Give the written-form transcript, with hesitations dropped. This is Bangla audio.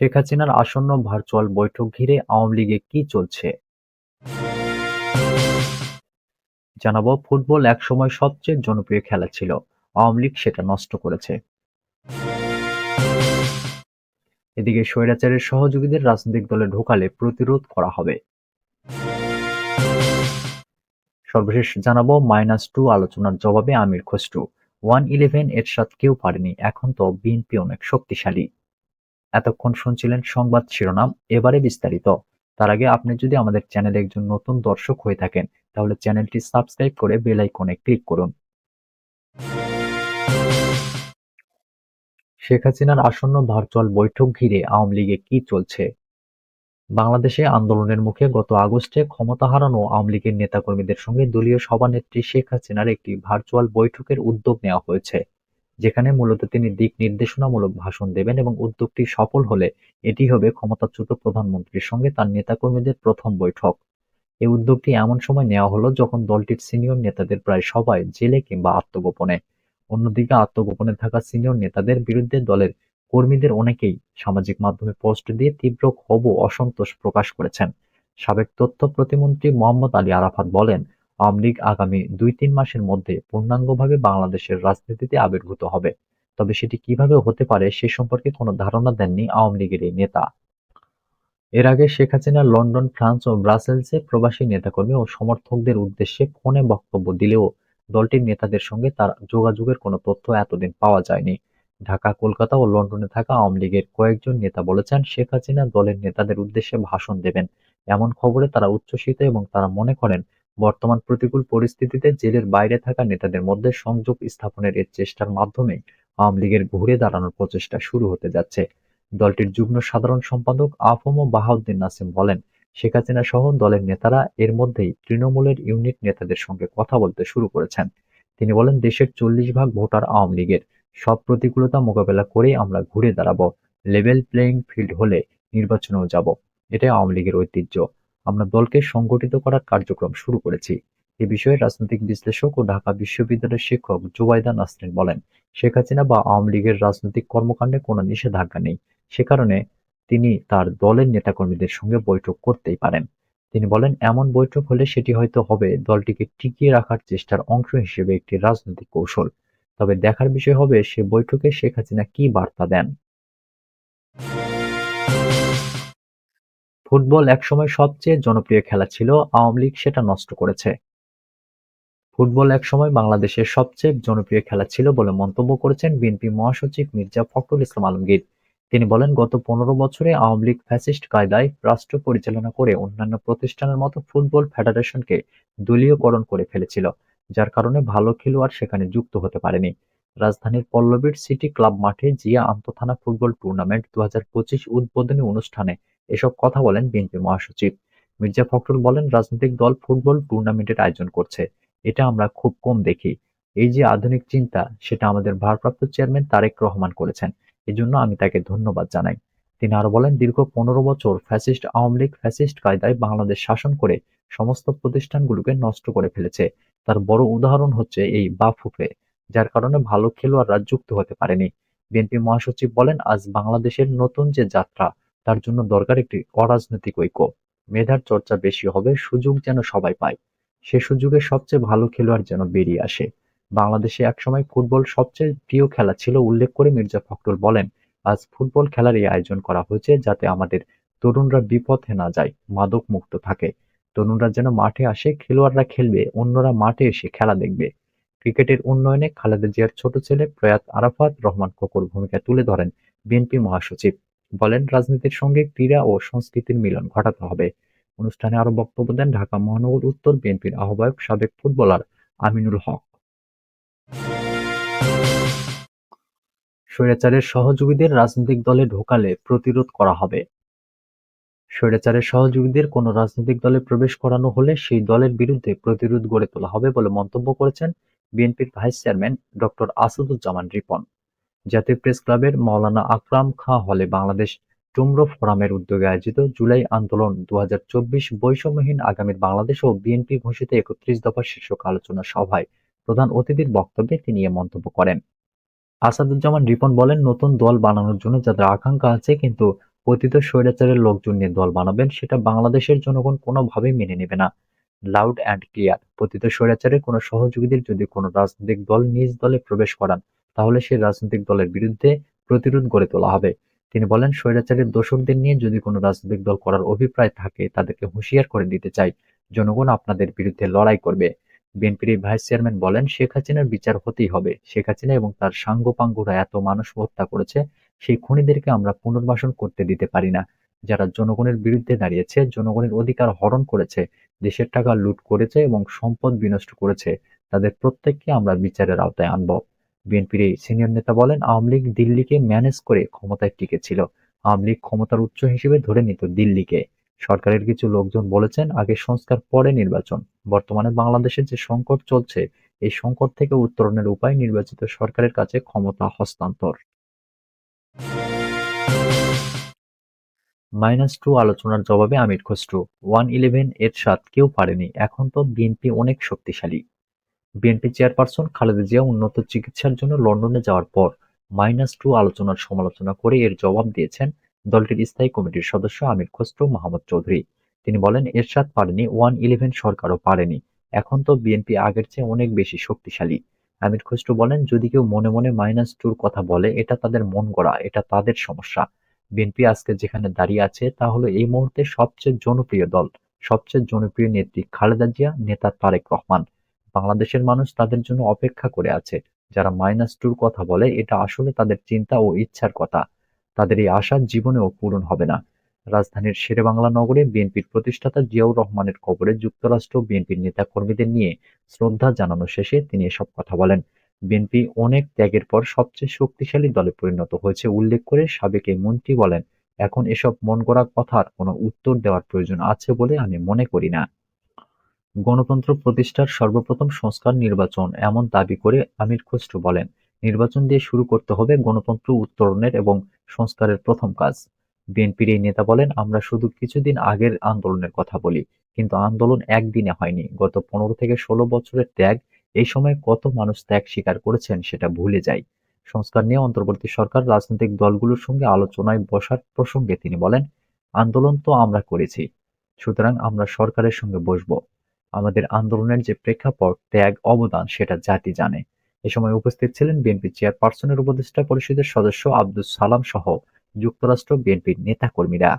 শেখ হাসিনার আসন্ন ভার্চুয়াল বৈঠক ঘিরে আওয়ামী লীগে কি চলছে? জানাবো, ফুটবল একসময় সবচেয়ে জনপ্রিয় খেলা ছিল, আওয়ামী লীগ সেটা নষ্ট করেছে। এদিকে স্বৈরাচারের সহযোগীদের রাজনৈতিক দলে ঢোকালে প্রতিরোধ করা হবে। সর্বশেষ জানাবো, -2 আলোচনার জবাবে আমির খসরু, 1-11 এরশাদ কেউ পারেনি, এখন তো বিএনপি অনেক শক্তিশালী। এতক্ষণ শুনছিলেন সংবাদ শিরোনাম, এবারে বিস্তারিত। তার আগে আপনি যদি আমাদের চ্যানেলে একজন নতুন দর্শক হয়ে থাকেন, তাহলে চ্যানেলটি সাবস্ক্রাইব করে বেল আইকনে ক্লিক করুন। শেখ হাসিনার আসন্ন ভার্চুয়াল বৈঠক ঘিরে আওয়ামী লীগে কি চলছে? বাংলাদেশে আন্দোলনের মুখে গত আগস্টে ক্ষমতা হারানো আওয়ামী লীগের নেতাকর্মীদের সঙ্গে দলীয় সভানেত্রী শেখ হাসিনার একটি ভার্চুয়াল বৈঠকের উদ্যোগ নেওয়া হয়েছে, যেখানে মূলত তিনি দিক নির্দেশনামূলক ভাষণ দেবেন এবং উদ্যোগটি সফল হলে এটি হবে ক্ষমতাচ্যুত প্রধানমন্ত্রীর সঙ্গে তার নেতাকর্মীদের প্রথম বৈঠক। এই উদ্যোগটি এমন সময় নেওয়া হলো যখন দলটির সিনিয়র নেতাদের প্রায় সবাই জেলে কিংবা আত্মগোপনে। অন্যদিকে আত্মগোপনে থাকা সিনিয়র নেতাদের বিরুদ্ধে দলের কর্মীদের অনেকেই সামাজিক মাধ্যমে পোস্ট দিয়ে তীব্র ক্ষোভ ও অসন্তোষ প্রকাশ করেছেন। সাবেক তথ্য প্রতিমন্ত্রী মোহাম্মদ আলী আরাফাত বলেন, আওয়ামী লীগ আগামী ২-৩ মাসের মধ্যে পূর্ণাঙ্গভাবে বাংলাদেশের রাজনীতিতে আবির্ভূত হবে। তবে সেটি কিভাবে হতে পারে সে সম্পর্কে কোনো ধারণা দেননি আওয়ামী লীগের এই নেতা। এর আগে শেখ হাসিনা লন্ডন, ফ্রান্স ও ব্রাসেলসে প্রবাসী নেতাকর্মী ও সমর্থকদের উদ্দেশ্যে ফোনে বক্তব্য দিলেও দলটির নেতাদের সঙ্গে তার যোগাযোগের কোনো তথ্য এতদিন পাওয়া যায়নি। ঢাকা, কলকাতা ও লন্ডনে থাকা আওয়ামী লীগের কয়েকজন নেতা বলেছেন, শেখ হাসিনা দলের নেতাদের উদ্দেশ্যে ভাষণ দেবেন এমন খবরে তারা উচ্ছ্বসিত এবং তারা মনে করেন বর্তমান প্রতিকূল পরিস্থিতিতে জেলের বাইরে থাকা নেতাদের মধ্যে সংযোগ স্থাপনের এর চেষ্টার মাধ্যমে আওয়ামী লীগের ঘুরে দাঁড়ানোর প্রচেষ্টা শুরু হতে যাচ্ছে। দলটির যুগ্ম সাধারণ সম্পাদক আ.ফ.ম. বাহাউদ্দিন নাসিম বলেন, শেখ হাসিনা সহ দলের নেতারা এর মধ্যেই তৃণমূলের ইউনিট নেতাদের সঙ্গে কথা বলতে শুরু করেছেন। তিনি বলেন, দেশের ৪০ ভাগ ভোটার আওয়ামী লীগের। সব প্রতিকূলতা মোকাবেলা করেই আমরা ঘুরে দাঁড়াবো। লেভেল প্লেয়িং ফিল্ড হলে নির্বাচনেও যাব। এটাই আওয়ামী লীগের ঐতিহ্য। আমরা দলকে সংগঠিত করার কার্যক্রম শুরু করেছি। এ বিষয়ে রাজনৈতিক বিশ্লেষক ও ঢাকা বিশ্ববিদ্যালয়ের শিক্ষক জুবাইদা নাসরিন বলেন, শেখ হাসিনা বা আওয়ামী লীগের রাজনৈতিক কর্মকাণ্ডে কোনো নিষেধাজ্ঞা নেই। সে কারণে তিনি তার দলের নেতাকর্মীদের সঙ্গে বৈঠক করতেই পারেন। তিনি বলেন, এমন বৈঠক হলে সেটি হয়তো হবে দলটিকে টিকিয়ে রাখার চেষ্টার অংশ হিসেবে একটি রাজনৈতিক কৌশল। তবে দেখার বিষয় হবে সে বৈঠকে শেখ হাসিনা কী বার্তা দেন। ফুটবল একসময় সবচেয়ে জনপ্রিয় খেলা ছিল, আওয়ামী লীগ সেটা নষ্ট করেছে। ফুটবল একসময় বাংলাদেশের সবচেয়ে জনপ্রিয় খেলা ছিল বলে মন্তব্য করেছেন বিএনপি মহাসচিব মির্জা ফখরুল ইসলাম আলমগীর। তিনি বলেন, গত ১৫ বছরে আওয়ামী লীগ ফ্যাসিস্ট কায়দায় রাষ্ট্র পরিচালনা করে অন্যান্য প্রতিষ্ঠানের মতো ফুটবল ফেডারেশনকে দলীয়করণ করে ফেলেছিল, যার কারণে ভালো খেলোয়াড় সেখানে যুক্ত হতে পারেনি। রাজধানীর পল্লবীর সিটি ক্লাব মাঠে জিয়া আন্তঃথানা ফুটবল টুর্নামেন্ট ২০২৫ উদ্বোধনী অনুষ্ঠানে এসব কথা বলেন বিএনপি মহাসচিব। মির্জা ফখরুল বলেন, রাজনৈতিক দল ফুটবল টুর্নামেন্টের আয়োজন করছে, এটা আমরা খুব কম দেখি। এই যে আধুনিক চিন্তা, সেটা আমাদের ভারপ্রাপ্ত চেয়ারম্যান তারেক রহমান করেছেন। এজন্য আমি তাকে ধন্যবাদ জানাই। তিনি আরো বলেন, দীর্ঘ ১৫ বছর ফ্যাসিস্ট আওয়ামী লীগ ফ্যাসিস্ট কায়দায় বাংলাদেশ শাসন করে সমস্ত প্রতিষ্ঠানগুলোকে নষ্ট করে ফেলেছে। তার বড় উদাহরণ হচ্ছে এই বাফুফে, যার কারণে ভালো খেলোয়াড়রা যুক্ত হতে পারেনি। বিএনপি মহাসচিব বলেন, আজ বাংলাদেশের নতুন যে যাত্রা, তার জন্য দরকার একটি অরাজনৈতিক ঐক্য। মেধার চর্চা বেশি হবে, সুযোগ যেন সবাই পায়। সে সুযোগে সবচেয়ে ভালো খেলোয়াড় যেন বেরিয়ে আসে। বাংলাদেশে একসময় ফুটবল সবচেয়ে প্রিয় খেলা ছিল উল্লেখ করে মির্জা ফখরুল বলেন, আজ ফুটবল খেলার এই আয়োজন করা হয়েছে যাতে আমাদের তরুণরা বিপথে না যায়, মাদক মুক্ত থাকে। তরুণরা যেন মাঠে আসে, খেলোয়াড়রা খেলবে, অন্যরা মাঠে এসে খেলা দেখবে। ক্রিকেটের উন্নয়নে খালেদা জিয়ার ছোট ছেলে প্রয়াত আরাফাত রহমান কোকোর ভূমিকা তুলে ধরেন বিএনপি মহাসচিব। বলেন, রাজনীতির সঙ্গে ক্রীড়া ও সংস্কৃতির মিলন ঘটাতে হবে। অনুষ্ঠানে আরো বক্তব্য দেন ঢাকা মহানগর উত্তর বিএনপির আহ্বায়ক সাবেক ফুটবলার আমিনুল হক। স্বৈরাচারের সহযোগীদের রাজনৈতিক দলে ঢোকালে প্রতিরোধ করা হবে। স্বৈরাচারের সহযোগীদের কোনো রাজনৈতিক দলে প্রবেশ করানো হলে সেই দলের বিরুদ্ধে প্রতিরোধ গড়ে তোলা হবে বলে মন্তব্য করেছেন বিএনপির vice chairman doctor Asaduzzaman Ripon. জাতীয় প্রেস ক্লাবের মাওলানা আকরাম খাঁ হলে বাংলাদেশ টুমরো ফোরামের উদ্যোগে আয়োজিত জুলাই আন্দোলন ২০২৪ বৈষম্যহীন আগামীর বাংলাদেশ ও বিএনপি ঘোষিত ৩১ দফা শীর্ষক আলোচনা সভায় প্রধান অতিথির বক্তব্যে তিনি এ মন্তব্য করেন। আসাদুজ্জামান রিপন বলেন, নতুন দল বানানোর জন্য যাদের আকাঙ্ক্ষা আছে কিন্তু পতিত স্বৈরাচারের লোকজন নিয়ে দল বানাবেন, সেটা বাংলাদেশের জনগণ কোনোভাবেই মেনে নেবে না। Loud and clear. পতিত স্বৈরাচারের কোনো সহযোগীদের যদি কোনো রাজনৈতিক দল নিজ দলে প্রবেশ করান, তাহলে সেই রাজনৈতিক দলের বিরুদ্ধে প্রতিরোধ গড়ে তোলা হবে। তিনি বলেন, স্বৈরাচারের দোসরদের নিয়ে যদি কোনো রাজনৈতিক দল করার অভিপ্রায় থাকে, তাদেরকে হুঁশিয়ার করে দিতে চাই, জনগণ আপনাদের বিরুদ্ধে লড়াই করবে। বিএনপির এই ভাইস চেয়ারম্যান বলেন, শেখ হাসিনার বিচার হতেই হবে। শেখ হাসিনা এবং তার সাঙ্গপাঙ্গরা এত মানুষ হত্যা করেছে, সেই খুনিদেরকে আমরা পুনর্বাসন করতে দিতে পারি না। যারা জনগণের বিরুদ্ধে দাঁড়িয়েছে, জনগণের অধিকার হরণ করেছে, দেশের টাকা লুট করেছে এবং সম্পদ বিনষ্ট করেছে, তাদের প্রত্যেককে আমরা বিচারের আওতায় আনব। বিএনপির এই সিনিয়র নেতা বলেন, আওয়ামী লীগ দিল্লিকে ম্যানেজ করে ক্ষমতায় টিকেছিল। আওয়ামী লীগ ক্ষমতার উৎস হিসেবে ধরে নিত দিল্লিকে। সরকারের কিছু লোকজন বলেছেন, আগে সংস্কার পরে নির্বাচন। বর্তমানে বাংলাদেশে যে সংকট চলছে, এই সংকট থেকে উত্তরণের উপায় নির্বাচিত সরকারের কাছে ক্ষমতা হস্তান্তর। -2 আলোচনার জবাবে আমির খসরু, 111 এরশাদ কেউ পারেনি, এখন তো বিএনপি অনেক শক্তিশালী। বিএনপি চেয়ারপারসন খালেদা জিয়া উন্নত চিকিৎসার জন্য লন্ডনে যাওয়ার পর -2 আলোচনার সমালোচনা করে এর জবাব দিয়েছেন দলটির স্থায়ী কমিটির সদস্য আমির খসরু মাহমুদ চৌধুরী। তিনি বলেন, এরশাদ পারেনি, 111 সরকারও পারেনি, এখন তো বিএনপি আগের চেয়ে অনেক বেশি শক্তিশালী। আমির খসরু বলেন, যদি কেউ মনে মনে -2 কথা বলে, এটা তাদের মন গড়া, এটা তাদের সমস্যা। বিএনপি আজকে যেখানে দাঁড়িয়ে আছে তা হলো এই মুহূর্তে সবচেয়ে জনপ্রিয় দল, সবচেয়ে জনপ্রিয় নেত্রী খালেদা জিয়া, নেতা তারেক রহমান। বাংলাদেশের মানুষ তাদের জন্য অপেক্ষা করে আছে। যারা -2 কথা বলে, এটা আসলে তাদের চিন্তা ও ইচ্ছার কথা। তাদের এই আশা জীবনেও পূরণ হবে না। রাজধানীর শেরেবাংলা নগরে বিএনপির প্রতিষ্ঠাতা জিয়াউর রহমানের কবরে যুক্তরাষ্ট্র বিএনপির নেতাকর্মীদের নিয়ে শ্রদ্ধা জানানো শেষে তিনি এসব কথা বলেন। বিএনপি অনেক ত্যাগের পর সবচেয়ে শক্তিশালী দলে পরিণত হয়েছে উল্লেখ করে সাবেক এই মন্ত্রী বলেন, এখন এসব মনগড়া কথার কোনো উত্তর দেওয়ার প্রয়োজন আছে বলে আমি মনে করি না। গণতন্ত্র প্রতিষ্ঠার সর্বপ্রথম সংস্কার নির্বাচন, এমন দাবি করে আমির খসরু বলেন, নির্বাচন দিয়ে শুরু করতে হবে গণতন্ত্র উত্তরণের এবং সংস্কারের প্রথম কাজ। বিএনপির এই নেতা বলেন, আমরা শুধু কিছুদিন আগের আন্দোলনের কথা বলি, কিন্তু আন্দোলন একদিনে হয়নি, গত 15 থেকে 16 বছরের ত্যাগ। এই সময় কত মানুষ ত্যাগ স্বীকার করেছেন সেটা ভুলে যায়। সংস্কার নিয়ে অন্তর্বর্তী সরকার রাজনৈতিক দলগুলোর সঙ্গে আলোচনায় বসার প্রসঙ্গে তিনি বলেন, আন্দোলন তো আমরা করেছি, সুতরাং আমরা সরকারের সঙ্গে বসবো। আমাদের আন্দোলনের যে প্রেক্ষাপট, ত্যাগ, অবদান সেটা জাতি জানে। এ সময় উপস্থিত ছিলেন বিএনপি চেয়ারপারসনের উপদেষ্টা পরিষদের সদস্য আব্দুস সালাম সহ যুক্তরাষ্ট্র বিএনপির নেতাকর্মীরা।